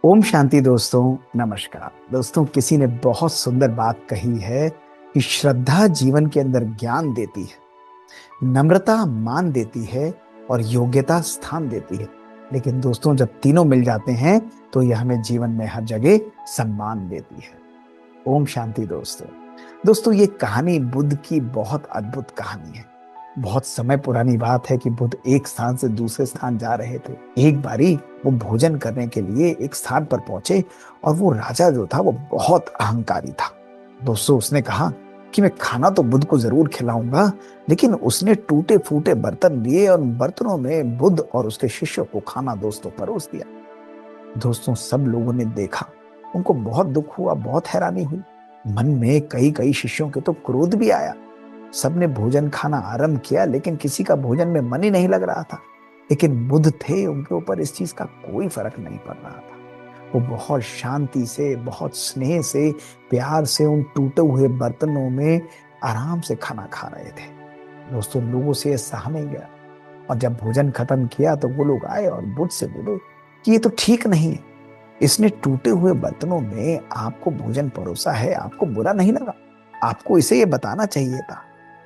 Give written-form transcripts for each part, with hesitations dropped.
ओम शांति दोस्तों। नमस्कार दोस्तों, किसी ने बहुत सुंदर बात कही है कि श्रद्धा जीवन के अंदर ज्ञान देती है, नम्रता मान देती है और योग्यता स्थान देती है। लेकिन दोस्तों, जब तीनों मिल जाते हैं तो यह हमें जीवन में हर जगह सम्मान देती है। ओम शांति दोस्तों। दोस्तों, ये कहानी बुद्ध की बहुत अद्भुत कहानी है। बहुत समय पुरानी बात है कि बुद्ध एक स्थान से दूसरे स्थान जा रहे थे। एक बारी वो भोजन करने के लिए एक स्थान पर पहुंचे और वो राजा जो था वो बहुत अहंकारी था। दोस्तों, उसने कहा कि मैं खाना तो बुद्ध को जरूर खिलाऊंगा, लेकिन उसने टूटे फूटे बर्तन लिए और उन बर्तनों में बुद्ध और उसके शिष्यों को खाना दोस्तों परोस दिया। दोस्तों, सब लोगों ने देखा, उनको बहुत दुख हुआ, बहुत हैरानी हुई। मन में कई कई शिष्यों के तो क्रोध भी आया। सबने भोजन खाना आरंभ किया, लेकिन किसी का भोजन में मन ही नहीं लग रहा था। लेकिन बुद्ध थे, उनके ऊपर इस चीज का कोई फर्क नहीं पड़ रहा था। वो बहुत शांति से, बहुत स्नेह से, प्यार से उन टूटे हुए बर्तनों में आराम से खाना खा रहे थे। दोस्तों, लोगों से ये सहा नहीं गया और जब भोजन खत्म किया तो वो लोग आए और बुद्ध से बोले कि ये तो ठीक नहीं है। इसने टूटे हुए बर्तनों में आपको भोजन परोसा है, आपको बुरा नहीं लगा? आपको इसे ये बताना चाहिए था।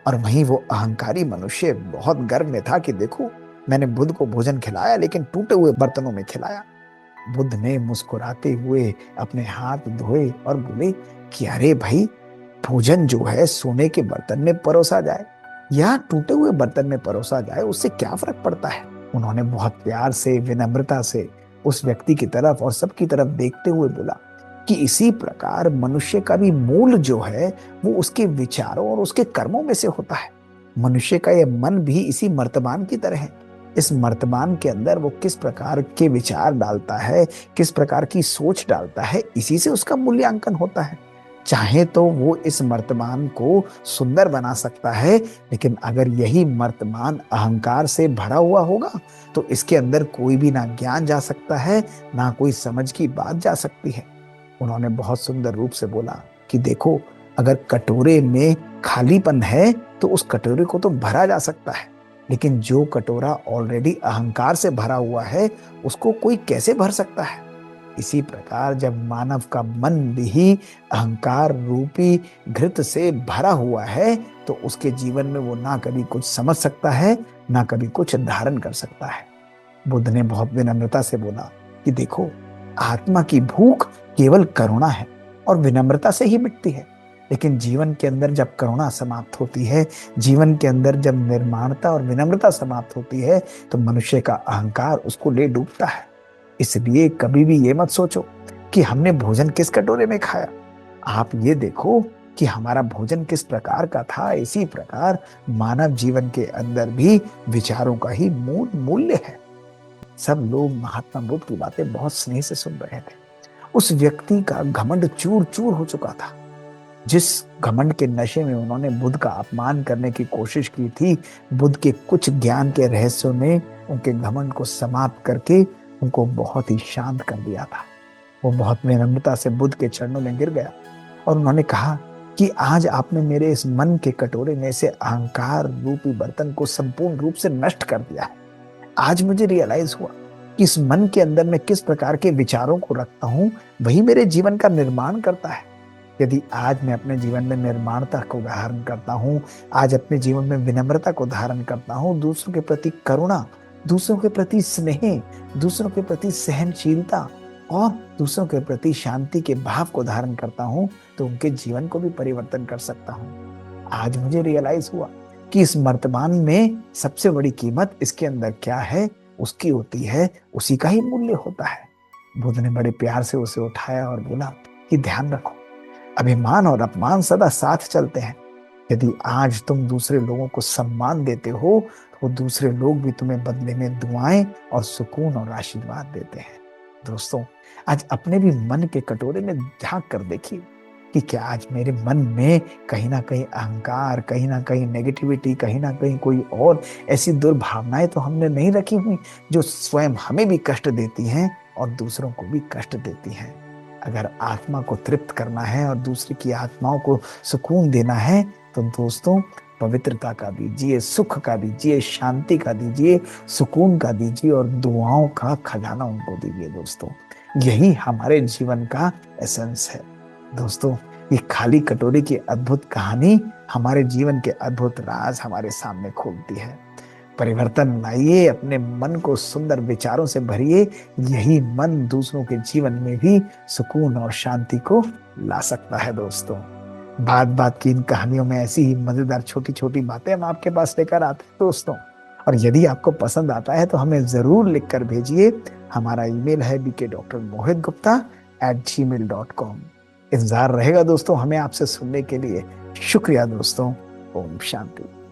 और वहीं वो अहंकारी मनुष्य बहुत गर्व में था कि देखो, मैंने बुद्ध को भोजन खिलाया, लेकिन टूटे हुए बर्तनों में खिलाया। बुद्ध ने मुस्कुराते हुए अपने हाथ धोए और बोले कि अरे भाई, भोजन जो है सोने के बर्तन में परोसा जाए या टूटे हुए बर्तन में परोसा जाए, उससे क्या फर्क पड़ता है। उन्होंने बहुत प्यार से, विनम्रता से उस व्यक्ति की तरफ और सबकी तरफ देखते हुए बोला कि इसी प्रकार मनुष्य का भी मूल जो है वो उसके विचारों और उसके कर्मों में से होता है। मनुष्य का यह मन भी इसी मर्तमान की तरह है। इस मर्तमान के अंदर वो किस प्रकार के विचार डालता है, किस प्रकार की सोच डालता है, इसी से उसका मूल्यांकन होता है। चाहे तो वो इस वर्तमान को सुंदर बना सकता है, लेकिन अगर यही वर्तमान अहंकार से भरा हुआ होगा तो इसके अंदर कोई भी ना ज्ञान जा सकता है, ना कोई समझ की बात जा सकती है। उन्होंने बहुत सुंदर रूप से बोला कि देखो, अगर कटोरे में खालीपन है तो उस कटोरे को तो भरा जा सकता है, लेकिन जो कटोरा ऑलरेडी अहंकार से भरा हुआ है उसको कोई कैसे भर सकता है। इसी प्रकार जब मानव का मन भी अहंकार रूपी घृत से भरा हुआ है तो उसके जीवन में वो ना कभी कुछ समझ सकता है, ना कभी कुछ धारण कर सकता है। बुद्ध ने बहुत विनम्रता से बोला कि देखो, आत्मा की भूख केवल करुणा है और विनम्रता से ही मिटती है। लेकिन जीवन के अंदर जब करुणा समाप्त होती है, जीवन के अंदर जब निर्माणता और विनम्रता समाप्त होती है, तो मनुष्य का अहंकार उसको ले डूबता है। इसलिए कभी भी ये मत सोचो कि हमने भोजन किस कटोरे में खाया। आप ये देखो कि हमारा भोजन किस प्रकार का था। इसी प्रकार मानव जीवन के अंदर भी विचारों का ही मूल मूल्य है। सब लोग महात्मा बुद्ध की बातें बहुत स्नेह से सुन रहे थे। उस व्यक्ति का घमंड चूर चूर हो चुका था। जिस घमंड के नशे में उन्होंने बुद्ध का अपमान करने की कोशिश की थी, बुद्ध के कुछ ज्ञान के रहस्यों ने उनके घमंड को समाप्त करके उनको बहुत ही शांत कर दिया था। वो बहुत विनम्रता से बुद्ध के चरणों में गिर गया और उन्होंने कहा कि आज आपने मेरे इस मन के कटोरे में से अहंकार रूपी बर्तन को संपूर्ण रूप से नष्ट कर दिया है। आज मुझे रियलाइज हुआ कि इस मन के अंदर मैं किस प्रकार के विचारों को रखता हूं, वही मेरे जीवन का निर्माण करता है। यदि आज मैं अपने जीवन में निर्माणता को धारण करता हूँ, आज अपने जीवन में विनम्रता को धारण करता हूँ, दूसरों के प्रति करुणा, दूसरों के प्रति स्नेह, दूसरों के प्रति सहनशीलता और दूसरों के प्रति शांति के भाव को धारण करता हूँ, तो उनके जीवन को भी परिवर्तन कर सकता हूँ। आज मुझे रियलाइज हुआ कि इस वर्तमान में सबसे बड़ी कीमत इसके अंदर क्या है, उसकी होती है, उसी का ही मूल्य होता है। बुद्ध ने बड़े प्यार से उसे उठाया और बोला कि ध्यान रखो, अभिमान और अपमान सदा साथ चलते हैं। यदि आज तुम दूसरे लोगों को सम्मान देते हो तो दूसरे लोग भी तुम्हें बदले में दुआएं और सुकून और आशीर्वाद देते हैं। दोस्तों, आज अपने भी मन के कटोरे में झांक कर देखिए कि क्या आज मेरे मन में कहीं ना कहीं अहंकार, कहीं ना कहीं नेगेटिविटी, कहीं ना कहीं कोई और ऐसी दुर्भावनाएं तो हमने नहीं रखी हुई जो स्वयं हमें भी कष्ट देती हैं और दूसरों को भी कष्ट देती हैं। अगर आत्मा को तृप्त करना है और दूसरी की आत्माओं को सुकून देना है तो दोस्तों, पवित्रता का दीजिए, सुख का दीजिए, शांति का दीजिए, सुकून का दीजिए और दुआओं का खजाना उनको दीजिए। दोस्तों, यही हमारे जीवन का एसेंस है। दोस्तों, ये खाली कटोरे की अद्भुत कहानी हमारे जीवन के अद्भुत राज हमारे सामने खोलती है। परिवर्तन लाइए, अपने मन को सुंदर विचारों से भरिए। यही मन दूसरों के जीवन में भी सुकून और शांति को ला सकता है। दोस्तों, बात बात की इन कहानियों में ऐसी ही मजेदार छोटी छोटी बातें हम आपके पास लेकर आते हैं दोस्तों। और यदि आपको पसंद आता है तो हमें जरूर लिखकर भेजिए। हमारा ईमेल है bk.mohitgupta@gmail.com। इंतजार रहेगा दोस्तों हमें आपसे सुनने के लिए। शुक्रिया दोस्तों। ओम शांति।